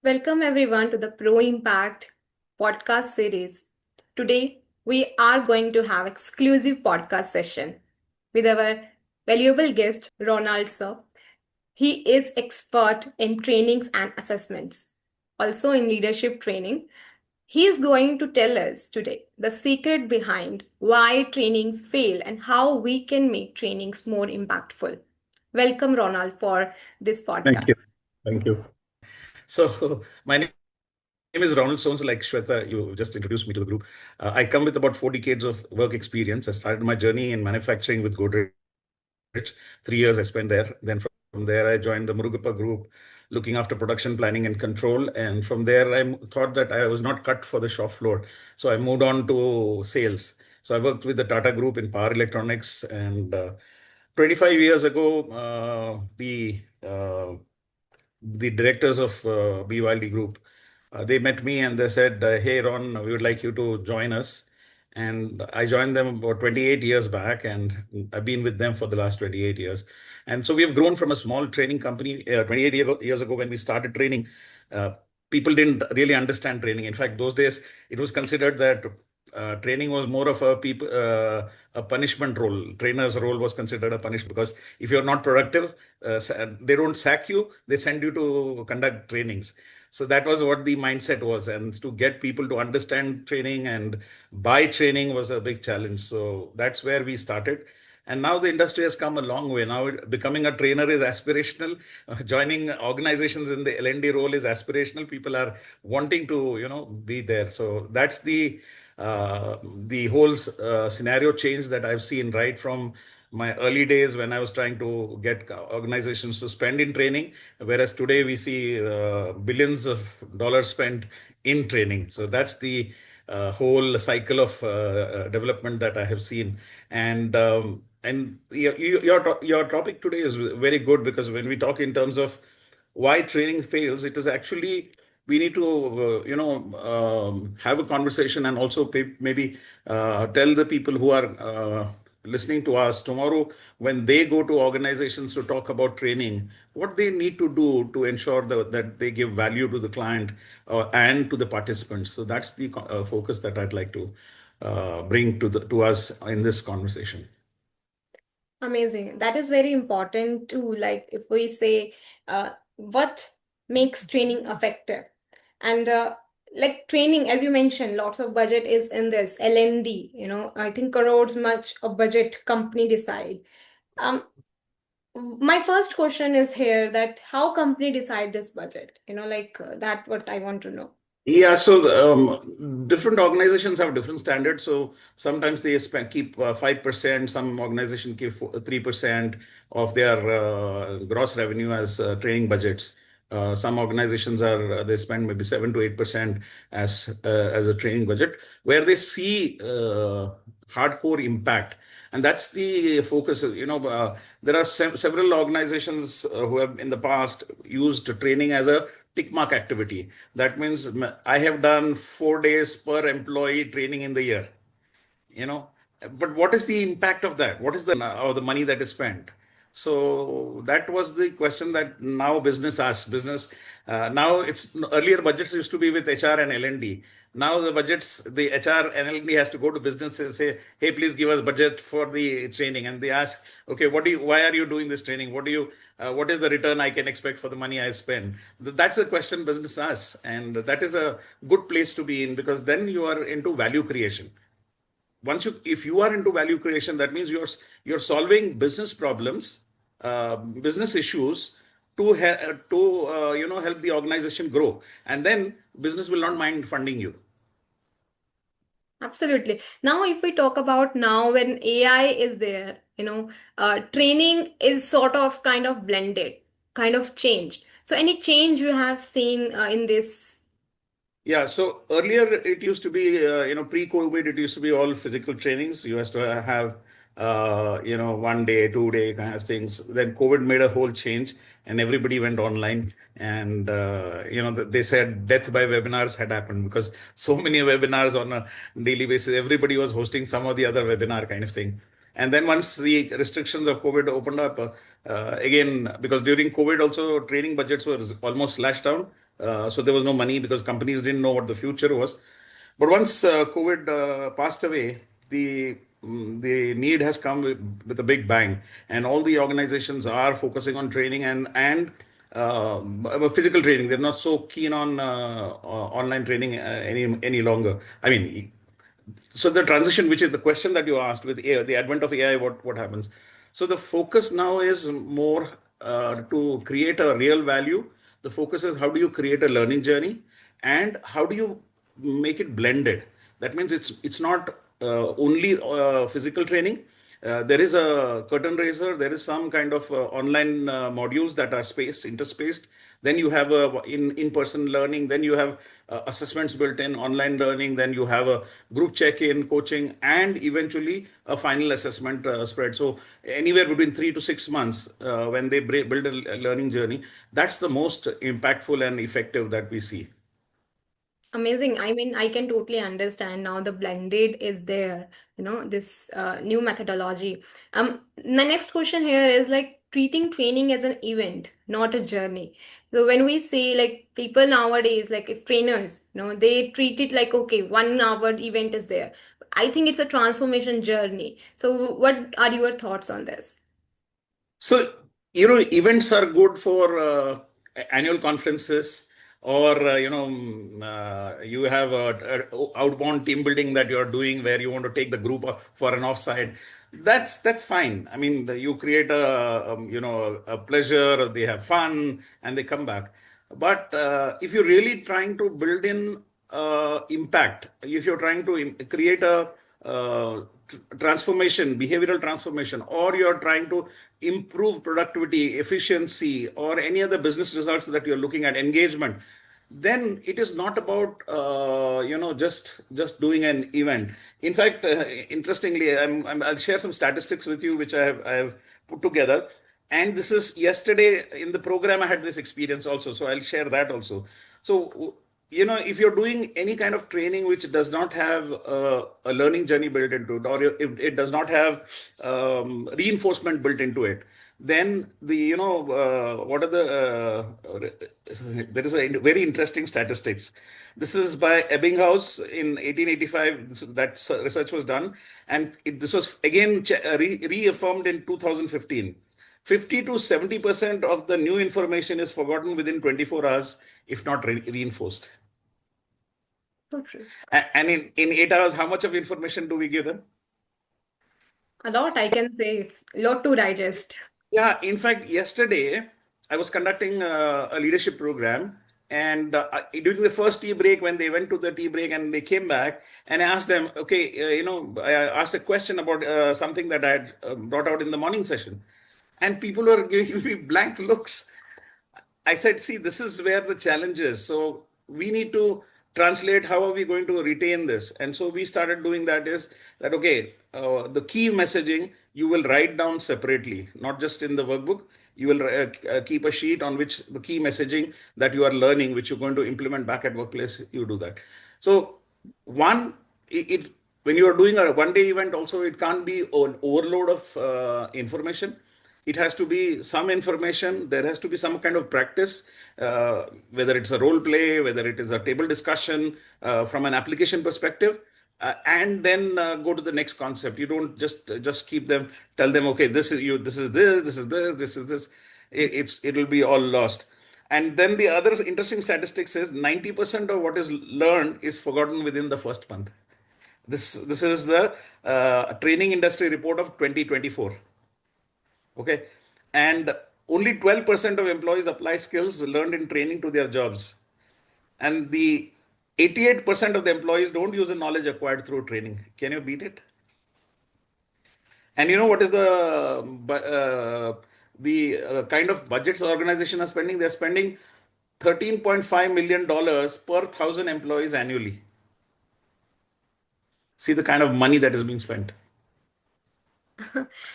Welcome everyone to the Pro Impact podcast series. Today we are going to have exclusive podcast session with our valuable guest Ronald Sir. He is expert in trainings and assessments, also in leadership training. He is going to tell us today the secret behind why trainings fail and how we can make trainings more impactful. Welcome Ronald for this Thank you. podcast. Thank you. So, my name is Ronald Soans, like Shweta, you just introduced me to the group. I come with about 4 decades of work experience. I started my journey in manufacturing with Godrej. 3 years I spent there. Then from there, I joined the Murugappa Group, looking after production planning and control. And from there, thought that I was not cut for the shop floor. So I moved on to sales. So I worked with the Tata Group in power electronics. And 25 years ago, the directors of BYLD Group, they met me and they said, "Hey, Ron, we would like you to join us." And I joined them about 28 years back, and I've been with them for the last 28 years. And so we have grown from a small training company. 28 years ago, when we started training, uh, people didn't really understand training. In fact, those days, it was considered that training was more of a punishment role. Trainer's role was considered a punishment because if you're not productive, they don't sack you, they send you to conduct trainings. So that was what the mindset was. And to get people to understand training and buy training was a big challenge. So that's where we started. And now the industry has come a long way. Now becoming a trainer is aspirational. Joining organizations in the L&D role is aspirational. People are wanting to, be there. So that's the whole scenario change that I've seen right from my early days when I was trying to get organizations to spend in training, whereas today we see billions of dollars spent in training. So that's the whole cycle of development that I have seen. And your topic today is very good because when we talk in terms of why training fails, it is actually we need to have a conversation and also maybe tell the people who are listening to us tomorrow when they go to organizations to talk about training, what they need to do to ensure that they give value to the client and to the participants. So that's the focus that I'd like to bring to us in this conversation. Amazing. That is very important too. Like if we say what makes training effective. And like training, as you mentioned, lots of budget is in this L&D, I think crores much of budget company decide. Um, my first question is here that how company decide this budget? That what I want to know. Yeah, so different organizations have different standards. So sometimes they keep 5%, some organization keep 3% of their gross revenue as training budgets. Some organizations they spend maybe 7 to 8% as a training budget, where they see hardcore impact, and that's the focus. There are several organizations who have in the past used training as a tick mark activity. That means I have done 4 days per employee training in the year, you know. But what is the impact of that? What is the money that is spent? So that was the question that now business asks. Business now it's earlier budgets used to be with HR and L&D. Now the HR and L&D has to go to business and say, "Hey, please give us budget for the training." And they ask, "Okay, why are you doing this training? What is the return I can expect for the money I spend?" That's the question business asks, and that is a good place to be in because then you are into value creation. If you are into value creation, that means you're solving business problems, business issues to help the organization grow, and then business will not mind funding you. Absolutely. Now, if we talk about now when AI is there, training is sort of kind of blended, kind of changed. So, any change you have seen in this? Yeah, so earlier it used to be, pre-COVID, it used to be all physical trainings. You used to have, 1 day, 2 day kind of things. Then COVID made a whole change and everybody went online. And, they said death by webinars had happened because so many webinars on a daily basis, everybody was hosting some or the other webinar kind of thing. And then once the restrictions of COVID opened up, again, because during COVID also training budgets were almost slashed down, So there was no money because companies didn't know what the future was. But once COVID passed away, the need has come with a big bang, and all the organizations are focusing on training and physical training. They're not so keen on online training any longer. I mean, so the transition, which is the question that you asked with AI, the advent of AI, what happens? So the focus now is more to create a real value. The focus is how do you create a learning journey, and how do you make it blended. That means it's not only physical training. There is a curtain raiser. There is some kind of online modules that are interspaced. Then you have in-person learning. Then you have assessments built in, online learning. Then you have a group check-in, coaching, and eventually a final assessment spread. So anywhere between 3 to 6 months when they build a learning journey, that's the most impactful and effective that we see. Amazing. I mean, I can totally understand now the blended is there, this new methodology. My next question here is like treating training as an event, not a journey. So when we say like people nowadays, like if trainers, they treat it like, okay, 1 hour event is there. I think it's a transformation journey. So what are your thoughts on this? So, events are good for annual conferences, or, you have a outbound team building that you're doing where you want to take the group for an offsite. That's fine. I mean, you create a pleasure, they have fun, and they come back. But if you're really trying to build in impact, if you're trying to create a transformation, behavioral transformation, or you're trying to improve productivity, efficiency, or any other business results that you're looking at, engagement, then it is not about just doing an event. In fact, interestingly, I'll share some statistics with you which I have put together. And this is yesterday in the program, I had this experience also. So I'll share that also. So, if you're doing any kind of training which does not have a learning journey built into it, or if it does not have reinforcement built into it, then what are there is a very interesting statistics. This is by Ebbinghaus in 1885. That research was done, and this was again reaffirmed in 2015. 50 to 70% of the new information is forgotten within 24 hours, if not reinforced. So true. And in 8 hours, how much of information do we give them? A lot, I can say it's a lot to digest. Yeah, in fact, yesterday I was conducting a leadership program, and during the first tea break, when they went to the tea break and they came back, and I asked them, okay, I asked a question about something that I had brought out in the morning session, and people were giving me blank looks. I said, see, this is where the challenge is. So we need to translate how are we going to retain this. And so we started doing that is that, okay, the key messaging you will write down separately, not just in the workbook. You will keep a sheet on which the key messaging that you are learning, which you're going to implement back at workplace, you do that. So one, when you are doing a 1 day event also, it can't be an overload of information. It has to be some information. There has to be some kind of practice, whether it's a role play, whether it is a table discussion from an application perspective, and then go to the next concept. You don't just keep them, tell them, okay, this is you, this is this is this. It'll be all lost. And then the other interesting statistics is 90% of what is learned is forgotten within the first month. This is the training industry report of 2024. Okay. And only 12% of employees apply skills learned in training to their jobs. And the 88% of the employees don't use the knowledge acquired through training. Can you beat it? And you know what is the kind of budgets the organization are spending? They're spending $13.5 million per 1,000 employees annually. See the kind of money that is being spent.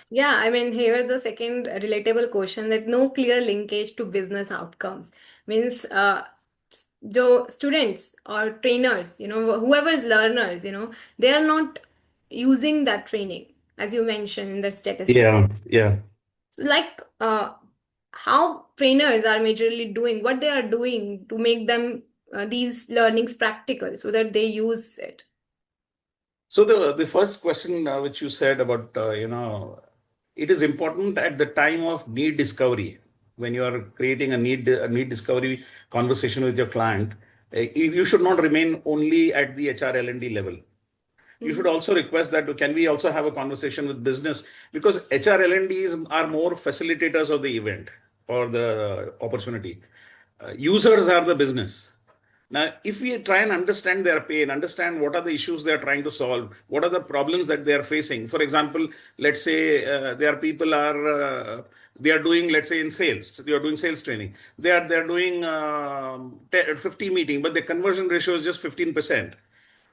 Yeah, I mean, here the second relatable question that no clear linkage to business outcomes means the students or trainers, whoever is learners, they are not using that training, as you mentioned in the statistic. Yeah, yeah. Like, how trainers are majorly doing, what they are doing to make them these learnings practical so that they use it. So the first question which you said about it is important at the time of need discovery when you are creating a need discovery conversation with your client. You should not remain only at the HR L&D level. You should Mhm. also request that can we also have a conversation with business, because HR L&Ds are more facilitators of the event or the opportunity. Users are the business. Now, if we try and understand their pain, understand what are the issues they are trying to solve, what are the problems that they are facing. For example, let's say there are people are they are doing, let's say in sales, they are doing sales training. They are doing 50 meeting, but the conversion ratio is just 15%.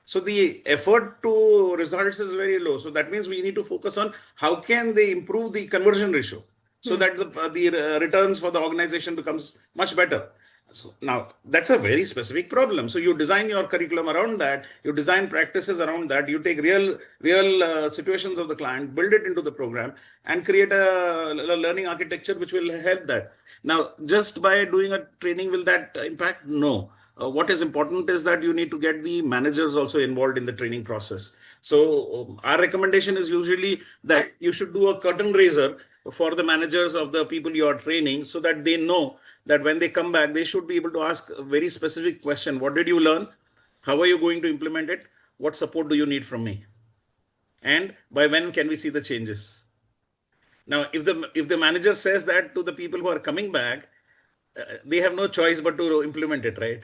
So the effort to results is very low. So that means we need to focus on how can they improve the conversion ratio so Hmm. that the returns for the organization becomes much better. So now that's a very specific problem. So you design your curriculum around that. You design practices around that. You take real situations of the client, build it into the program, and create a learning architecture which will help that. Now, just by doing a training, will that impact? No. What is important is that you need to get the managers also involved in the training process. So our recommendation is usually that you should do a curtain raiser for the managers of the people you are training, so that they know that when they come back, they should be able to ask a very specific question. What did you learn? How are you going to implement it? What support do you need from me? And by when can we see the changes? Now, if the manager says that to the people who are coming back, they have no choice but to implement it, right?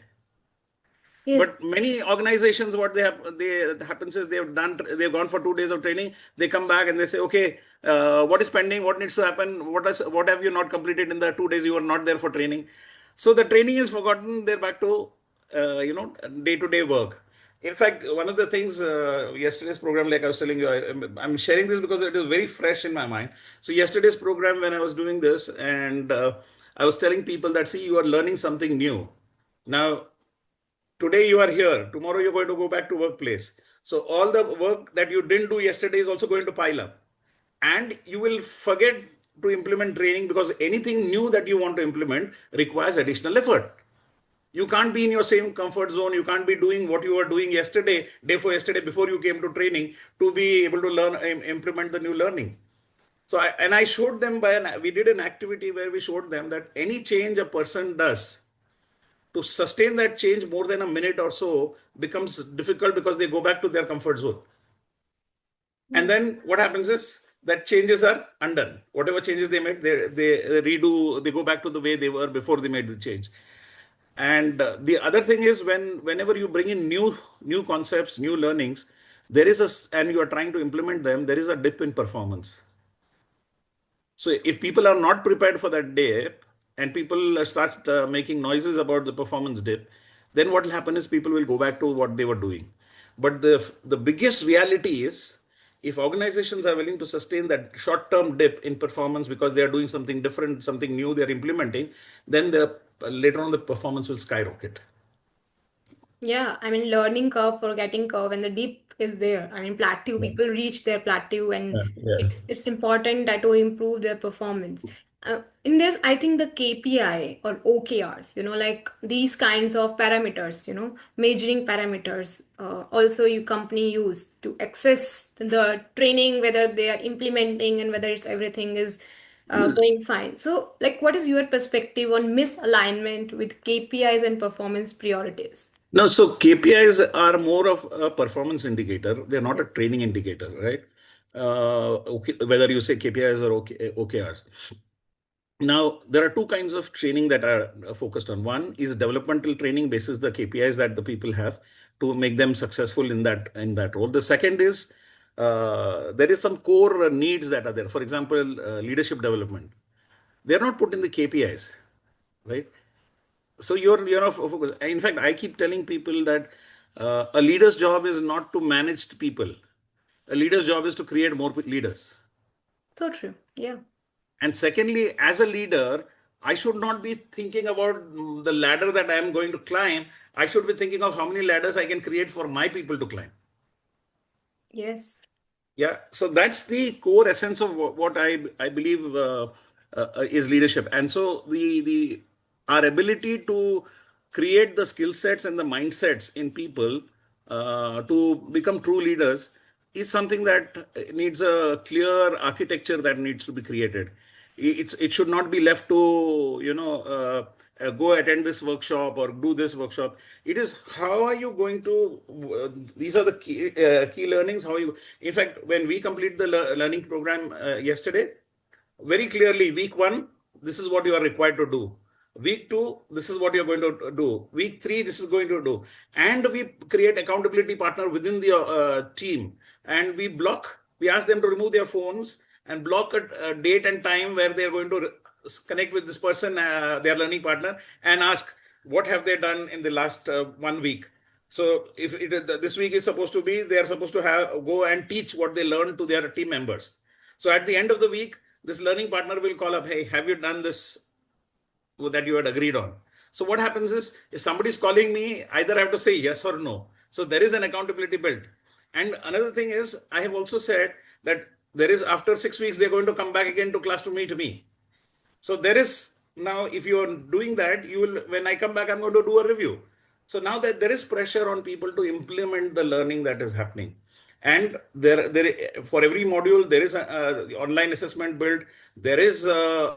Yes. But many organizations, what they happens is they've gone for 2 days of training. They come back and they say, okay, what is pending? What needs to happen? What have you not completed in the 2 days you were not there for training? So the training is forgotten. They're back to day-to-day work. In fact, one of the things yesterday's program, like I was telling you, I'm sharing this because it is very fresh in my mind. So yesterday's program, when I was doing this, and I was telling people that, see, you are learning something new. Now, today you are here, tomorrow you're going to go back to workplace. So all the work that you didn't do yesterday is also going to pile up, and you will forget to implement training, because anything new that you want to implement requires additional effort. You can't be in your same comfort zone. You can't be doing what you were doing yesterday, day for yesterday, before you came to training, to be able to learn, implement the new learning. So I showed them we did an activity where we showed them that any change a person does, to sustain that change more than a minute or so becomes difficult, because they go back to their comfort zone. And Hmm. then what happens is that changes are undone. Whatever changes they made, they redo, they go back to the way they were before they made the change. And the other thing is, whenever you bring in new concepts, new learnings, and you are trying to implement them, there is a dip in performance. So if people are not prepared for that dip, and people start making noises about the performance dip, then what will happen is people will go back to what they were doing. But the biggest reality is, if organizations are willing to sustain that short-term dip in performance because they are doing something different, something new they are implementing, then later on the performance will skyrocket. Yeah, I mean, learning curve, forgetting curve, and the deep is there. I mean, plateau, Yeah, people reach their plateau, and yeah, yeah. it's important that to improve their performance. In this, I think the KPI or OKRs, like these kinds of parameters, measuring parameters, also you company use to assess the training, whether they are implementing and whether it's everything is going fine. So, like, what is your perspective on misalignment with KPIs and performance priorities? No, so KPIs are more of a performance indicator. They're not a Yes. training indicator, right? Okay, whether you say KPIs or OKRs. Now, there are two kinds of training that are focused on. One is developmental training basis the KPIs that the people have to make them successful in that role. The second is there is some core needs that are there. For example, leadership development. They're not put in the KPIs, right? So you're focus. In fact, I keep telling people that a leader's job is not to manage people. A leader's job is to create more leaders. So true. Yeah. And secondly, as a leader, I should not be thinking about the ladder that I am going to climb. I should be thinking of how many ladders I can create for my people to climb. Yes. Yeah. So that's the core essence of what I believe. is leadership. And so the our ability to create the skill sets and the mindsets in people to become true leaders is something that needs a clear architecture that needs to be created. It should not be left to go attend this workshop or do this workshop. It is how are you going to these are the key learnings. How you, in fact, when we complete the learning program yesterday, very clearly, week one, this is what you are required to do. Week two, this is what you're going to do. Week three, this is going to do. And we create accountability partner within the team. And we ask them to remove their phones and block a date and time where they're going to connect with this person, their learning partner, and ask what have they done in the last 1 week. So if this week is supposed to be, they are supposed to go and teach what they learned to their team members. So at the end of the week, this learning partner will call up, hey, have you done this that you had agreed on? So what happens is, if somebody's calling me, either I have to say yes or no. So there is an accountability built. And another thing is, I have also said that there is, after 6 weeks, they're going to come back again to class to meet me. So there is now, if you are doing that, you will, when I come back, I'm going to do a review. So now that there is pressure on people to implement the learning that is happening. And there for every module, there is a online assessment built. There is a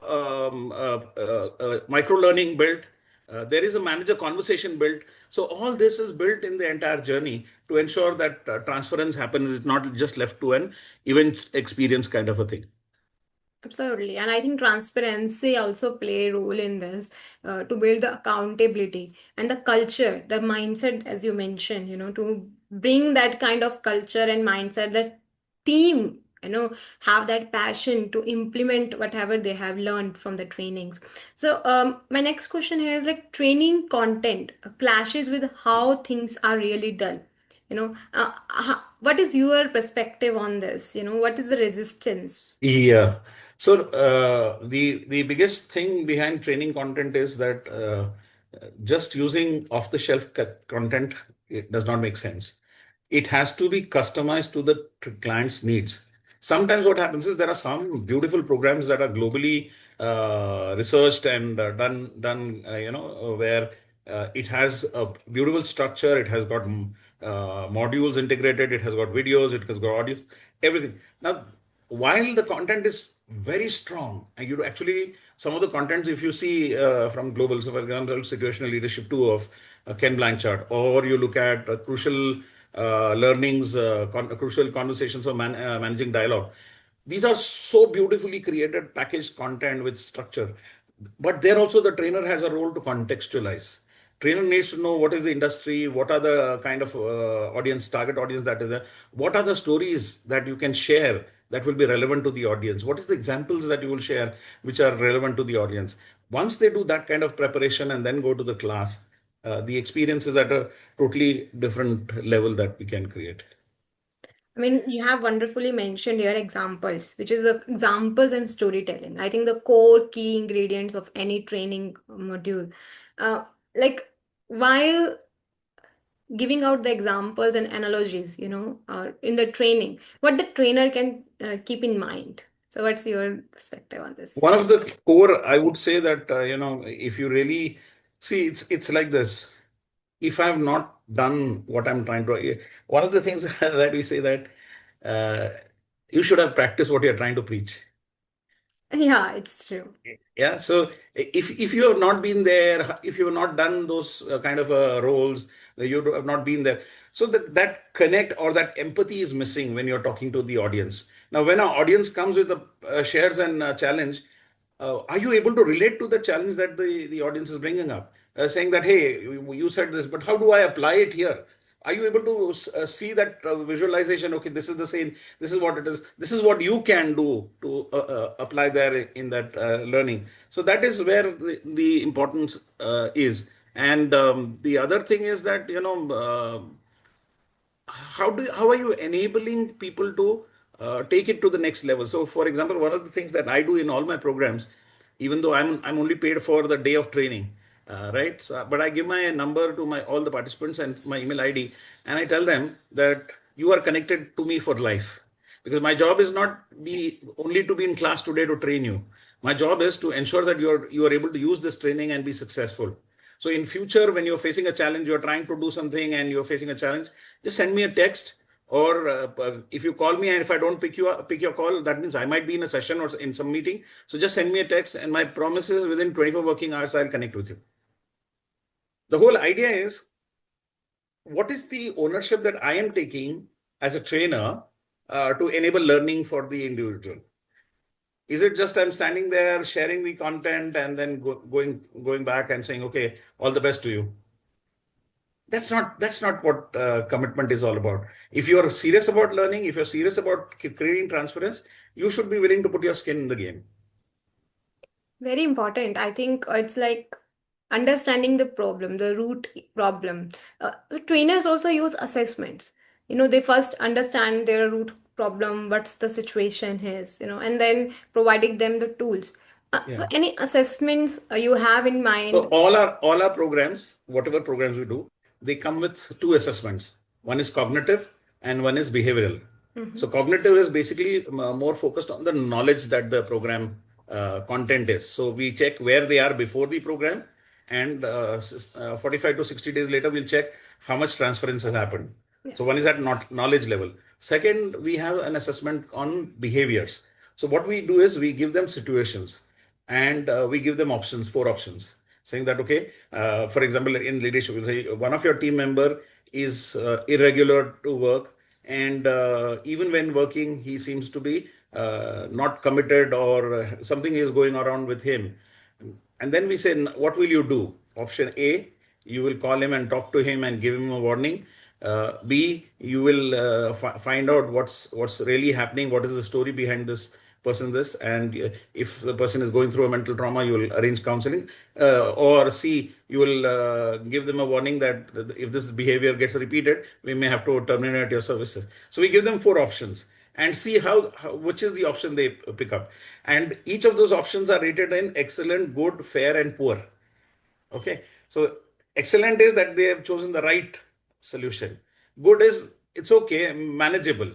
micro learning built. There is a manager conversation built. So all this is built in the entire journey to ensure that transference happens. It's not just left to an event experience kind of a thing. Absolutely. And I think transparency also play a role in this to build the accountability and the culture, the mindset, as you mentioned, to bring that kind of culture and mindset that team, have that passion to implement whatever they have learned from the trainings. So my next question here is like training content clashes with how things are really done. What is your perspective on this? What is the resistance? Yeah. So the biggest thing behind training content is that just using off-the-shelf content, it does not make sense. It has to be customized to the client's needs. Sometimes what happens is there are some beautiful programs that are globally researched and done, where it has a beautiful structure. It has got modules integrated. It has got videos. It has got audio, everything. Now, while the content is very strong, and you actually, some of the contents, if you see from global, so for example, situational leadership 2 of Ken Blanchard, or you look at crucial learnings, crucial conversations for managing dialogue. These are so beautifully created, packaged content with structure. But there also the trainer has a role to contextualize. Trainer needs to know what is the industry, what are the kind of target audience that is there, what are the stories that you can share that will be relevant to the audience, what is the examples that you will share which are relevant to the audience. Once they do that kind of preparation and then go to the class, the experience is at a totally different level that we can create. I mean, you have wonderfully mentioned your examples, which is the examples and storytelling. I think the core key ingredients of any training module. Uh, like while giving out the examples and analogies, in the training, what the trainer can keep in mind. So, what's your perspective on this? One of the core, I would say that, if you really see, it's like this. If I have not done what I'm trying to, one of the things that we say that uh, you should have practiced what you're trying to preach. Yeah, it's true. Yeah. So if you have not been there, if you have not done those kind of roles, you have not been there. So that connect or that empathy is missing when you're talking to the audience. Now, when our audience comes with a shares and challenge, are you able to relate to the challenge that the audience is bringing up? Saying that, hey, you said this, but how do I apply it here? Are you able to see that visualization? Okay, this is the same. This is what it is. This is what you can do to apply there in that learning. So that is where the importance is. And the other thing is that, how are you enabling people to take it to the next level? So, for example, one of the things that I do in all my programs, even though I'm only paid for the day of training, right? So, but I give my number to my all the participants and my email ID, and I tell them that you are connected to me for life, because my job is not be only to be in class today to train you. My job is to ensure that you are able to use this training and be successful. So in future, when you're facing a challenge, you're trying to do something and you're facing a challenge, just send me a text, or if you call me and if I don't pick your call, that means I might be in a session or in some meeting. So just send me a text, and my promise is within 24 working hours, I'll connect with you. The whole idea is, what is the ownership that I am taking as a trainer to enable learning for the individual? Is it just I'm standing there sharing the content and then going back and saying, okay, all the best to you? That's not what commitment is all about. If you're serious about learning, if you're serious about creating transference, you should be willing to put your skin in the game. Very important. I think it's like understanding the problem, the root problem. The trainers also use assessments. They first understand their root problem, what's the situation is, and then providing them the tools. So Yeah. any assessments you have in So mind? all our programs, whatever programs we do, they come with two assessments. One is cognitive and one is behavioral. Mhm. So cognitive is basically more focused on the knowledge that the program content is. So we check where they are before the program, and 45 to 60 days later, we'll check how much transference has happened. So Yes. one is at not knowledge level. Second, we have an assessment on behaviors. So what we do is we give them situations, and we give them options, four options, saying that, okay, for example, in leadership, we'll say one of your team member is irregular to work, and even when working, he seems to be not committed, or something is going around with him. And then we say, what will you do? Option A, you will call him and talk to him and give him a warning. B, you will find out what's really happening, what is the story behind this person, this, and if the person is going through a mental trauma, you will arrange counseling. Or C, you will give them a warning that if this behavior gets repeated, we may have to terminate your services. So we give them four options and see how which is the option they pick up. And each of those options are rated in excellent, good, fair, and poor. Okay. So excellent is that they have chosen the right solution. Good is it's okay, manageable.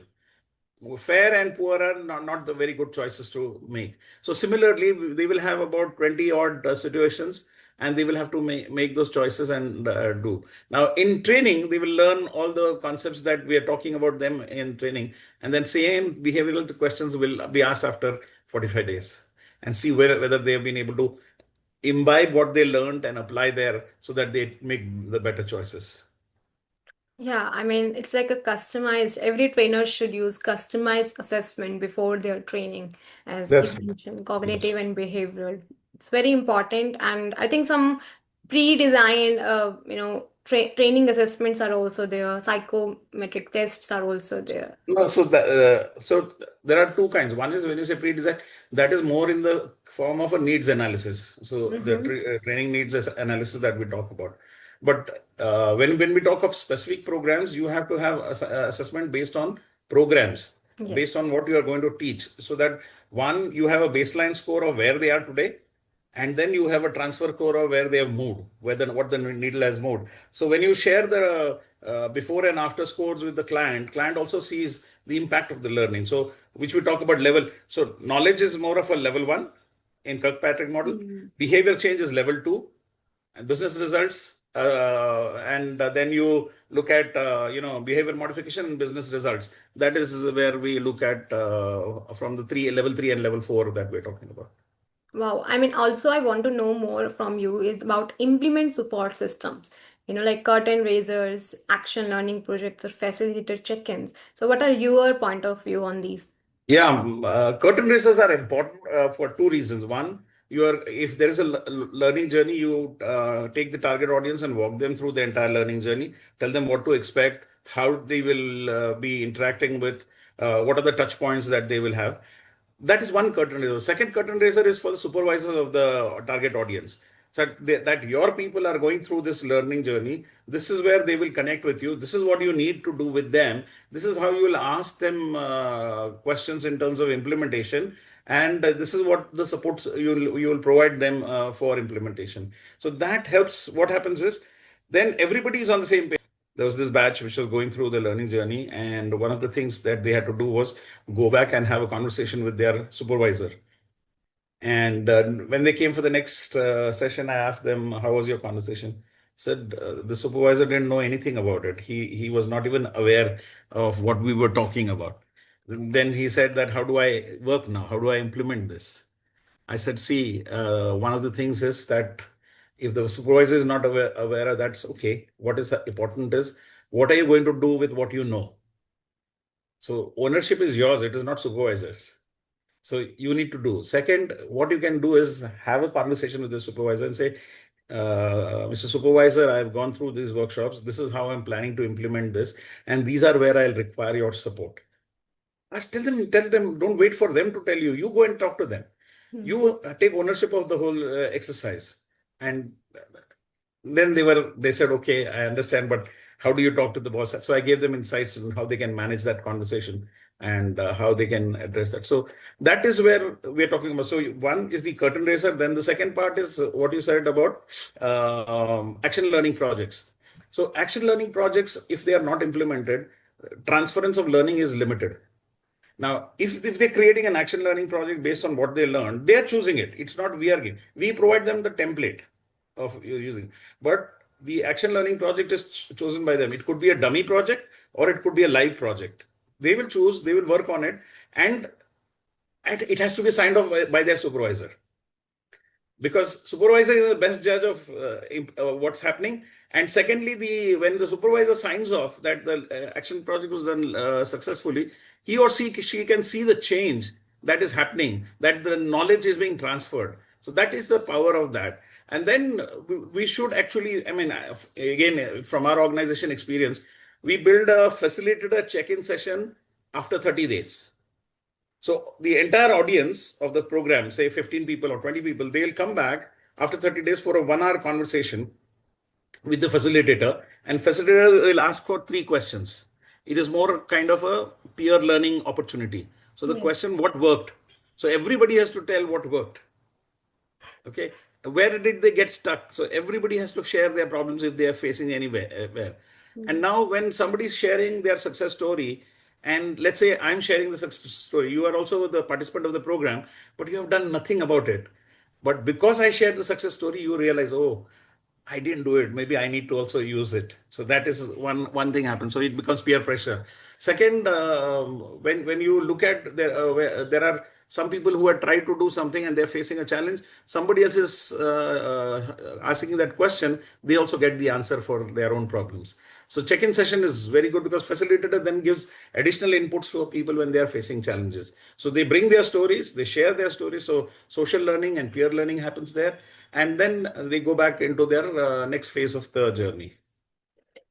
Fair and poor are not the very good choices to make. So similarly, they will have about 20 odd situations, and they will have to make those choices and do. Now, in training, they will learn all the concepts that we are talking about them in training, and then same behavioral questions will be asked after 45 days, and see whether they have been able to imbibe what they learned and apply there, so that they make the better choices. Yeah, I mean, it's like a customized, every trainer should use customized assessment before their training, as you That's mentioned, yes. cognitive and behavioral. It's very important. And I think some pre-designed, training assessments are also there, psychometric tests are also there. No, so there are two kinds. One is when you say pre-design, that is more in the form of a needs analysis. So the Mm-hmm. training needs analysis that we talk about. But when we talk of specific programs, you have to have assessment based on programs, based Yes. on what you are going to teach. So that one, you have a baseline score of where they are today, and then you have a transfer core of where they have moved, whether what the needle has moved. So when you share the before and after scores with the client also sees the impact of the learning. So which we talk about level. So knowledge is more of a level one in Kirkpatrick model. Mm. Behavior change is level two, and business results. And then you look at behavior modification and business results. That is where we look at from the level three and level four that we're talking about. Wow. I mean, also, I want to know more from you is about implement support systems, like curtain raisers, action learning projects, or facilitator check-ins. So, what are your point of view on these? Yeah, curtain raisers are important for two reasons. One, if there is a learning journey, you take the target audience and walk them through the entire learning journey. Tell them what to expect, how they will be interacting with, what are the touch points that they will have. That is one curtain raiser. Second curtain raiser is for the supervisors of the target audience. So that your people are going through this learning journey. This is where they will connect with you. This is what you need to do with them. This is how you will ask them questions in terms of implementation. And this is what the supports you will provide them for implementation. So that helps. What happens is then everybody is on the same page. There was this batch which was going through the learning journey, and one of the things that they had to do was go back and have a conversation with their supervisor. And when they came for the next session, I asked them, "How was your conversation?" Said the supervisor didn't know anything about it. He was not even aware of what we were talking about. Then he said that, "How do I work now? How do I implement this?" I said, "See, one of the things is that if the supervisor is not aware of that's okay. What is important is what are you going to do with what you know? So ownership is yours. It is not supervisors." So you need to do. Second, what you can do is have a conversation with the supervisor and say, Mr. Supervisor, I've gone through these workshops. This is how I'm planning to implement this, and these are where I'll require your support. Tell them, don't wait for them to tell you. You go and talk to them. Mhm. You take ownership of the whole exercise. And then they said, okay, I understand, but how do you talk to the boss? So I gave them insights on how they can manage that conversation and how they can address that. So that is where we're talking about. So one is the curtain raiser. Then the second part is what you said about action learning projects. So action learning projects, if they are not implemented, transference of learning is limited. Now, if they're creating an action learning project based on what they learned, they are choosing it. It's not we are giving. We provide them the template of using. But the action learning project is chosen by them. It could be a dummy project or it could be a live project. They will choose, they will work on it, and, and it has to be signed off by their supervisor, because supervisor is the best judge of what's happening. And secondly, the when the supervisor signs off that the action project was done successfully, he or she can see the change that is happening, that the knowledge is being transferred. So that is the power of that. And then we should actually, I mean, again, from our organization experience, we build a facilitator check-in session after 30 days. So the entire audience of the program, say 15 people or 20 people, they'll come back after 30 days for a 1 hour conversation with the facilitator, and facilitator will ask for 3 questions. It is more kind of a peer learning opportunity. So the Yes. question, what worked? So everybody has to tell what worked. Okay, where did they get stuck? So everybody has to share their problems if they are facing anywhere. Where. And Mhm. now when somebody is sharing their success story, and let's say I'm sharing the success story, you are also the participant of the program, but you have done nothing about it. But because I shared the success story, you realize, oh, I didn't do it. Maybe I need to also use it. So that is one thing happens. So it becomes peer pressure. Second, when you look at there are some people who have tried to do something and they're facing a challenge. Somebody else is asking that question. They also get the answer for their own problems. So check-in session is very good because facilitator then gives additional inputs for people when they are facing challenges. So they bring their stories, they share their stories. So social learning and peer learning happens there, and then they go back into their next phase of the journey.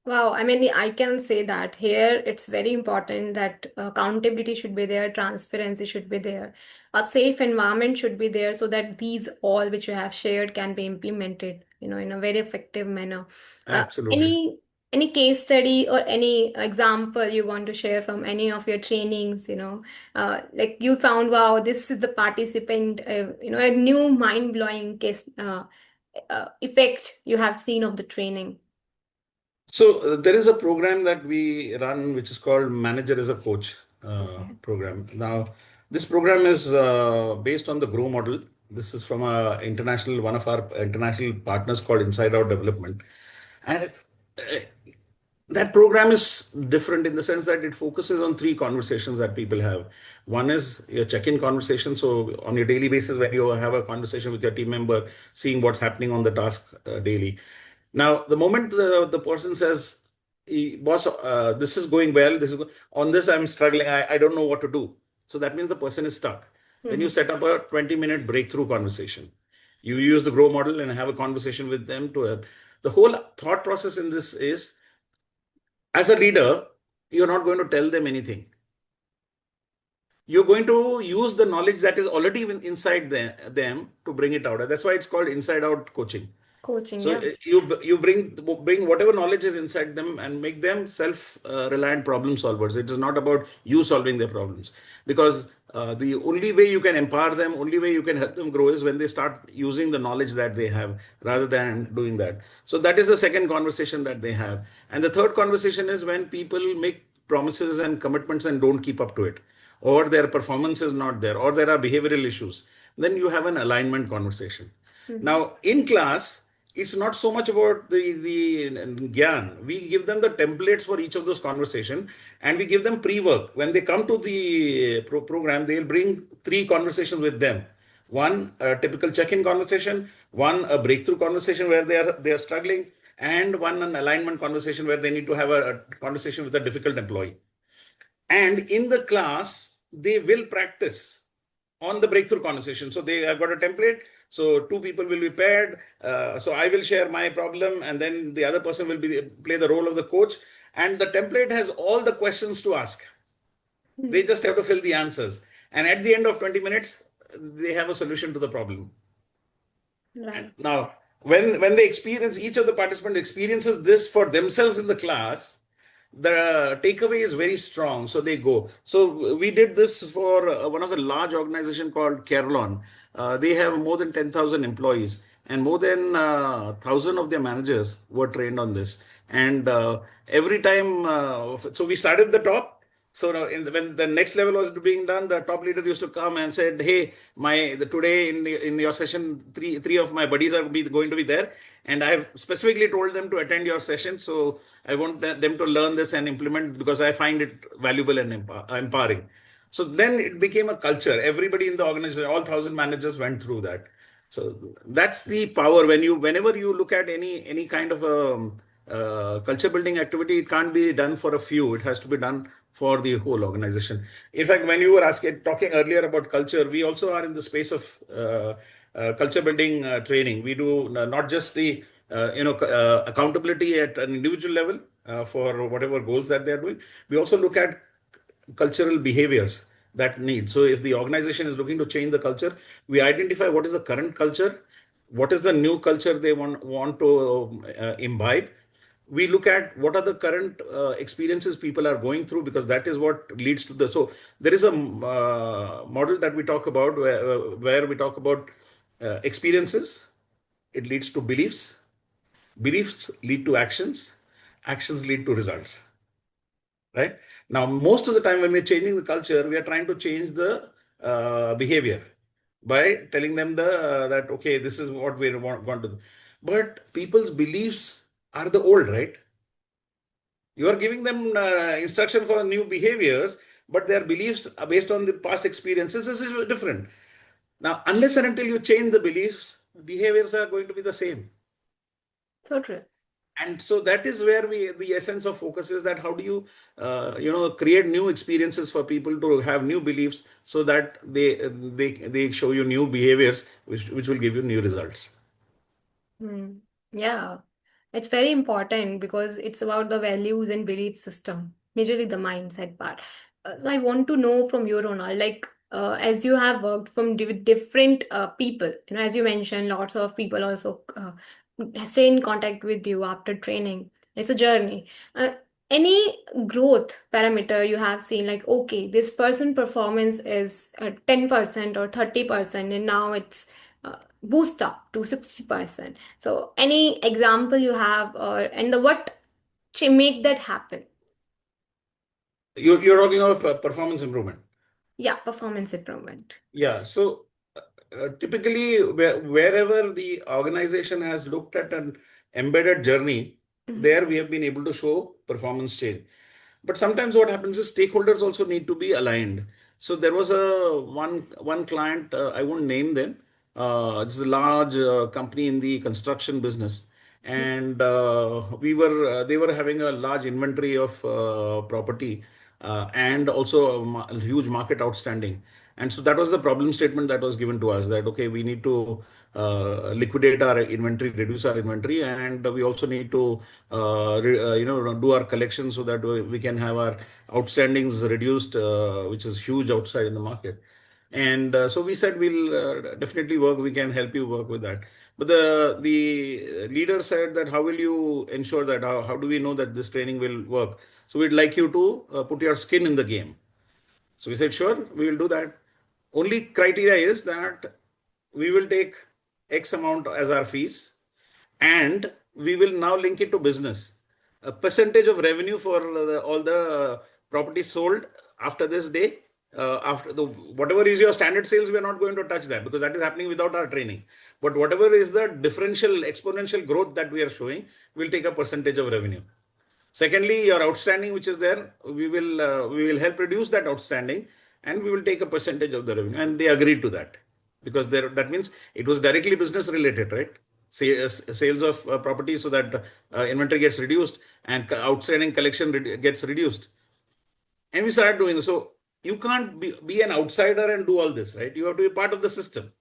Wow, I mean, I can say that here it's very important that accountability should be there, transparency should be there, a safe environment should be there so that these all which you have shared can be implemented, in a very effective manner. Uh, Absolutely. any any case study or any example you want to share from any of your trainings, like you found, wow, this is the participant, a new mind-blowing case effect you have seen of the training. So there is a program that we run which is called Manager as a Coach Okay. program. Now, this program is based on the Grow model. This is from one of our international partners called Inside Out Development. And that program is different in the sense that it focuses on 3 conversations that people have. One is your check-in conversation. So on your daily basis, when you have a conversation with your team member, seeing what's happening on the task daily. Now, the moment the person says, boss, this is going well, on this I'm struggling, I don't know what to do. So that means the person is stuck. Then you Mhm. set up a 20-minute breakthrough conversation. You use the Grow model and have a conversation with them to help. The whole thought process in this is, as a leader, you're not going to tell them anything. You're going to use the knowledge that is already inside them to bring it out. That's why it's called inside out coaching. Coaching, So yeah. you bring whatever knowledge is inside them and make them self reliant problem solvers. It is not about you solving their problems, because the only way you can empower them, only way you can help them grow is when they start using the knowledge that they have rather than doing that. So that is the second conversation that they have, and the third conversation is when people make promises and commitments and don't keep up to it, or their performance is not there, or there are behavioral issues. then you have an alignment conversation. Mhm. Now, in class, it's not so much about the gyan. We give them the templates for each of those conversation, and we give them pre-work. When they come to the program, they'll bring three conversations with them. One, a typical check-in conversation, one, a breakthrough conversation where they are struggling, and one, an alignment conversation where they need to have a conversation with a difficult employee. And in the class, they will practice on the breakthrough conversation. So they have got a template. So two people will be paired. So I will share my problem, and then the other person will play the role of the coach. And the template has all the questions to ask. They Mhm. just have to fill the answers. And at the end of 20 minutes, they have a solution to the problem. And Right. now, when they experience, each of the participant experiences this for themselves in the class, the takeaway is very strong. So they go. So we did this for one of the large organization called Carlon. They have more than 10,000 employees, and more than 1,000 of their managers were trained on this. And every time, so we started at the top. So now when the next level was being done, the top leader used to come and said, "Hey, today in your session, three of my buddies are going to be there, and I have specifically told them to attend your session. So I want them to learn this and implement because I find it valuable and empowering." So then it became a culture. Everybody in the organization, all 1,000 managers went through that. So that's the power. Whenever you look at any kind of a culture building activity, it can't be done for a few. It has to be done for the whole organization. In fact, when you were talking earlier about culture, we also are in the space of culture building training. We do not just the accountability at an individual level for whatever goals that they are doing. We also look at cultural behaviors that need. So if the organization is looking to change the culture, we identify what is the current culture, what is the new culture they want to imbibe. We look at what are the current experiences people are going through, because that is what leads to the. So there is a model that we talk about where we talk about experiences. It leads to beliefs. Beliefs lead to actions. Actions lead to results. Right? Now, most of the time when we're changing the culture, we are trying to change the behavior by telling them that, okay, this is what we want to do. But people's beliefs are the old, right? You are giving them instruction for new behaviors, but their beliefs are based on the past experiences. This is different. Now, unless and until you change the beliefs, behaviors are going to be the same. So true. And so that is where the essence of focus is, that how do you create new experiences for people to have new beliefs, so that they show you new behaviors which will give you new results. Hmm. Yeah. It's very important because it's about the values and belief system, majorly the mindset part. I want to know from you, Ronald, like as you have worked with different people, as you mentioned, lots of people also stay in contact with you after training. It's a journey. Any growth parameter you have seen, like, okay, this person performance is 10% or 30%, and now it's boost up to 60%. So any example you have, or and the what make that happen? You're talking of performance improvement. Yeah, performance improvement. Yeah. So typically, wherever the organization has looked at an embedded journey, Mhm. there we have been able to show performance change. But sometimes what happens is stakeholders also need to be aligned. So there was a one client, I won't name them. It's a large company in the construction business, and they were having a large inventory of property, and also a huge market outstanding. And so that was the problem statement that was given to us, that okay, we need to liquidate our inventory, reduce our inventory, and we also need to do our collections so that we can have our outstandings reduced, which is huge outside in the market. And so we said we'll definitely work. We can help you work with that. But the leader said that how will you ensure that? How do we know that this training will work? So we'd like you to put your skin in the game. So we said, sure, we will do that. Only criteria is that we will take X amount as our fees, and we will now link it to business. A percentage of revenue for all the properties sold after this day, after the whatever is your standard sales, we are not going to touch that because that is happening without our training. But whatever is the differential exponential growth that we are showing, we'll take a percentage of revenue. Secondly, your outstanding, which is there, we will help reduce that outstanding, and we will take a percentage of the revenue. And they agreed to that because there that means it was directly business related, right? Sales of property, so that inventory gets reduced and outstanding collection gets reduced. And we started doing this. So you can't be an outsider and do all this, right? You have to be part of the system.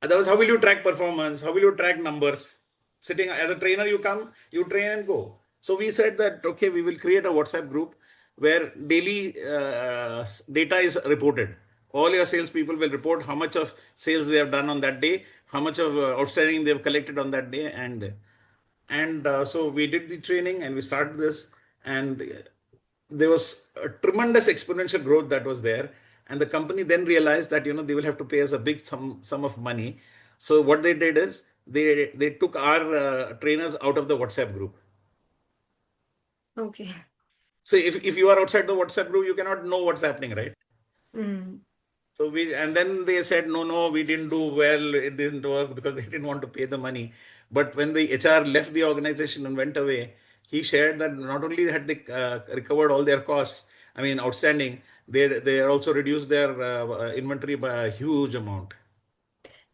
Otherwise, how will you track performance? How will you track numbers? Sitting as a trainer, you come, you train and go. So we said that, okay, we will create a WhatsApp group where daily data is reported. All your salespeople will report how much of sales they have done on that day, how much of outstanding they have collected on that day, and so we did the training and we started this, and there was a tremendous exponential growth that was there. And the company then realized that they will have to pay us a big sum of money. So what they did is they took our trainers out of the WhatsApp group. Okay. So if you are outside the WhatsApp group, you cannot know what's happening, right? Mm. So and then they said, no, no, we didn't do well. It didn't work because they didn't want to pay the money. But when the HR left the organization and went away, he shared that not only had they recovered all their costs, I mean, outstanding, they also reduced their inventory by a huge amount.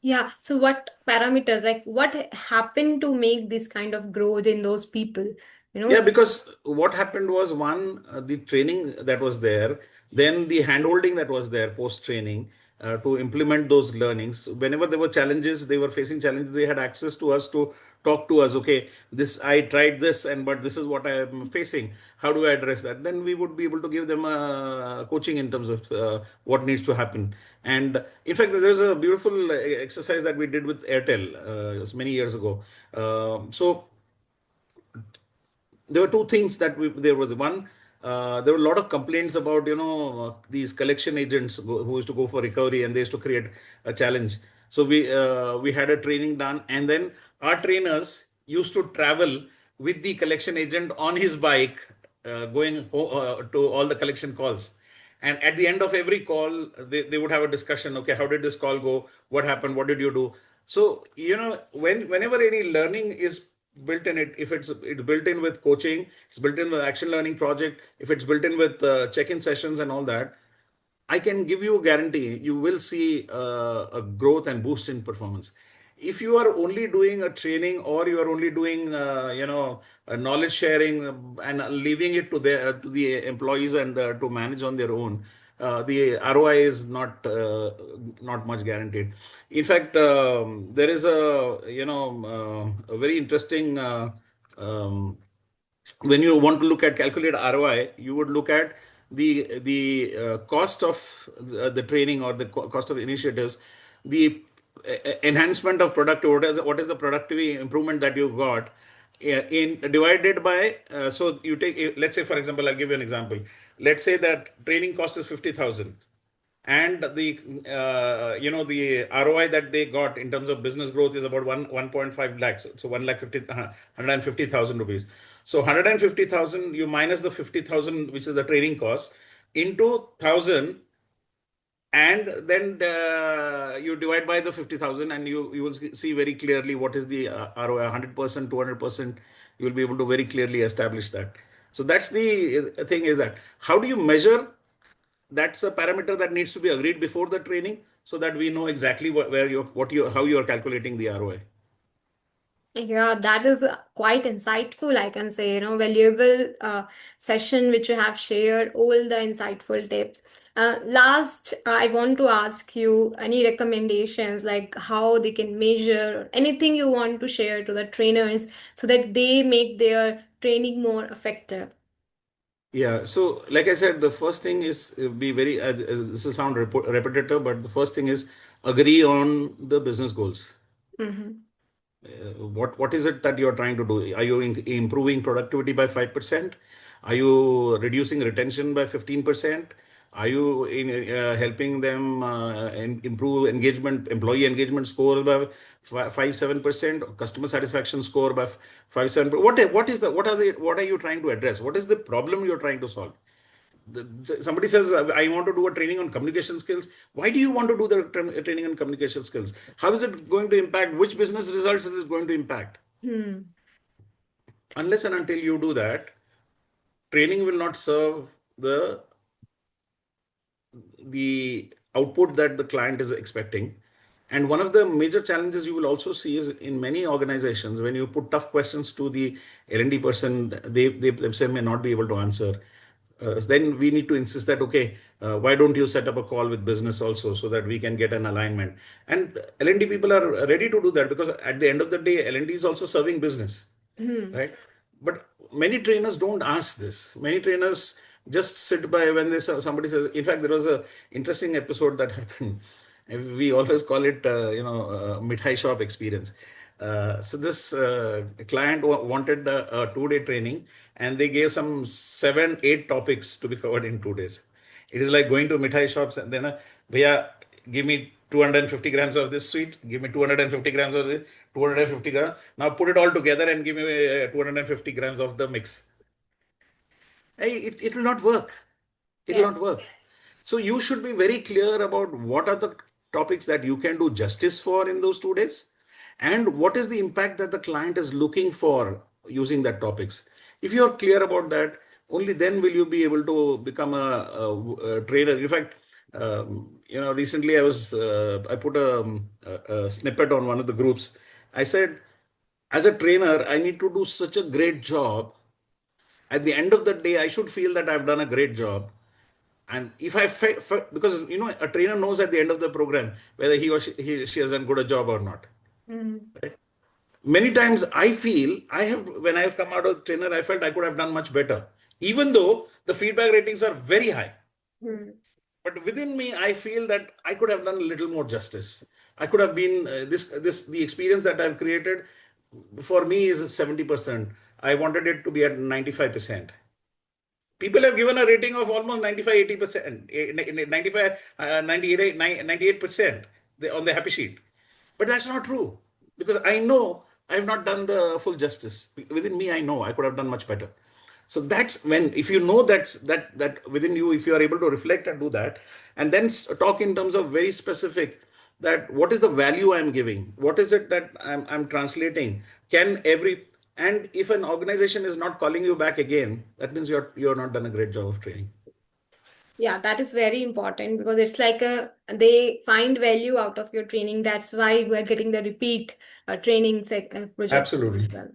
Yeah. So what parameters, like what happened to make this kind of growth in those people? You Yeah, know? because what happened was one, the training that was there, then the handholding that was there post training to implement those learnings. Whenever there were challenges, they were facing challenges, they had access to us to talk to us. Okay, this I tried this, but this is what I am facing. How do I address that? Then we would be able to give them coaching in terms of what needs to happen. And in fact, there's a beautiful exercise that we did with Airtel many years ago. So there were two things that there was one, there were a lot of complaints about these collection agents who used to go for recovery, and they used to create a challenge. So we had a training done, and then our trainers used to travel with the collection agent on his bike, to all the collection calls. And at the end of every call, they would have a discussion. Okay, how did this call go? What happened? What did you do? So, whenever any learning is built in, if it's built in with coaching, it's built in with action learning project, if it's built in with check-in sessions and all that, I can give you a guarantee you will see a growth and boost in performance. If you are only doing a training, or you are only doing a knowledge sharing, and leaving it to the employees and to manage on their own, the ROI is not much guaranteed. In fact, there is a very interesting um, when you want to look at calculate ROI, you would look at the cost of the training, or the cost of initiatives, the enhancement of productivity. What is the productivity improvement that you got, in divided by, so you take, let's say for example, I'll give you an example. Let's say that training cost is 50,000, and the ROI that they got in terms of business growth is about 1.5 lakhs. So 150,000 rupees. So 150,000, you minus the 50,000, which is the training cost, into 1,000, and then you divide by the 50,000, and you will see very clearly what is the ROI. 100%, 200%, you will be able to very clearly establish that. So that's the thing, is that how do you measure? That's a parameter that needs to be agreed before the training, so that we know exactly how you are calculating the ROI. Yeah, that is quite insightful, I can say, valuable session which you have shared, all the insightful tips. Last, I want to ask you any recommendations, like how they can measure, anything you want to share to the trainers so that they make their training more effective. Yeah, so like I said, the first thing is be very, this will sound repetitive, but the first thing is agree on the business goals. Mm-hmm. What is it that you're trying to do? Are you improving productivity by 5%? Are you reducing retention by 15%? Are you helping them improve engagement, employee engagement score by 7%, customer satisfaction score by 7%? What are you trying to address? What is the problem you're trying to solve? Somebody says, I want to do a training on communication skills. Why do you want to do the training on communication skills? How is it going to impact? Which business results is it going to impact? Hmm. Unless and until you do that, training will not serve the output that the client is expecting. And one of the major challenges you will also see is in many organizations, when you put tough questions to the L&D person, they themselves may not be able to answer. Then we need to insist that, okay, why don't you set up a call with business also so that we can get an alignment? And L&D people are ready to do that, because at the end of the day, L&D is also serving business, Hmm. right? But many trainers don't ask this. Many trainers just sit by when somebody says. In fact, there was a interesting episode that happened. We always call it, mithai shop experience. So this client wanted a 2-day training, and they gave some 7, 8 topics to be covered in 2 days. It is like going to mithai shops and then, bhaiya, give me 250 grams of this sweet, give me 250 grams of this, 250 grams. Now put it all together and give me 250 grams of the mix. Hey, it will not work. It will Yeah. not work. So you should be very clear about what are the topics that you can do justice for in those 2 days, and what is the impact that the client is looking for using that topics. If you are clear about that, only then will you be able to become a trainer. In fact, recently I put a snippet on one of the groups. I said, as a trainer, I need to do such a great job. At the end of the day, I should feel that I've done a great job. And if because a trainer knows at the end of the program whether she has done good a job or not. Hmm. Many times I feel when I have come out of the trainer, I felt I could have done much better, even though the feedback ratings are very high. Hmm. But within me, I feel that I could have done a little more justice. I could have been the experience that I've created for me is 70%. I wanted it to be at 95%. People have given a rating of almost 95, 80%, 95, 98, 98% on the happy sheet. But that's not true, because I know I have not done the full justice. Within me, I know I could have done much better. So that's when, if you know that within you, if you are able to reflect and do that, and then talk in terms of very specific, that what is the value I'm giving, what is it that I'm translating, can every and if an organization is not calling you back again, that means you're not done a great job of training. Yeah, that is very important because it's like they find value out of your training. That's why we're getting the repeat training project as Absolutely. well.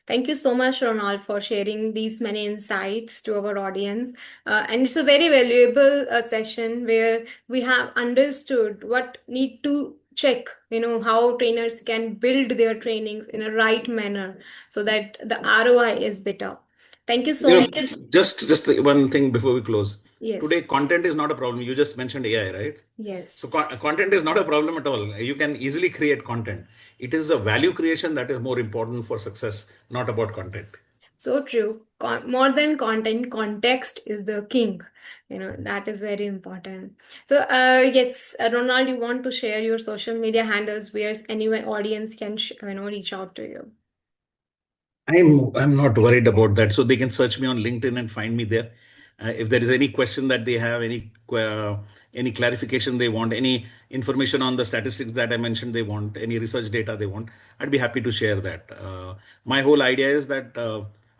Thank you so much, Ronald, for sharing these many insights to our audience. And it's a very valuable session where we have understood what need to check, how trainers can build their trainings in a right manner so that the ROI is better. Thank you You so know, much. just one thing before we close. Yes, Today, content is not a problem. You just mentioned AI, right? So yes. content is not a problem at all. You can easily create content. It is the value creation that is more important for success, not about content. So true. More than content, context is the king. That is very important. So, yes, Ronald, you want to share your social media handles where anyone audience can, reach out to you. I'm not worried about that. So they can search me on LinkedIn and find me there. If there is any question that they have, any clarification they want, any information on the statistics that I mentioned they want, any research data they want, I'd be happy to share that. My whole idea is that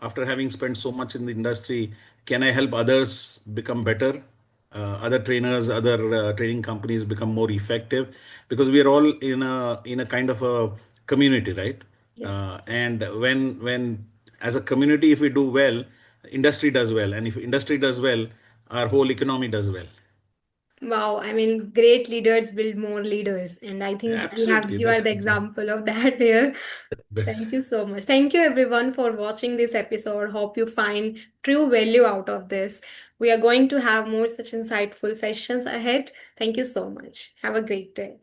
after having spent so much in the industry, can I help others become better? Other trainers, other training companies become more effective, because we are all in a kind of a community, right? Yes. And when as a community, if we do well, industry does well, and if industry does well, our whole economy does well. Wow, I mean, great leaders build more leaders, and I think Absolutely, you are that's the exactly. example of that here. Thank Yes. you so much. Thank you everyone for watching this episode. Hope you find true value out of this. We are going to have more such insightful sessions ahead. Thank you so much. Have a great day.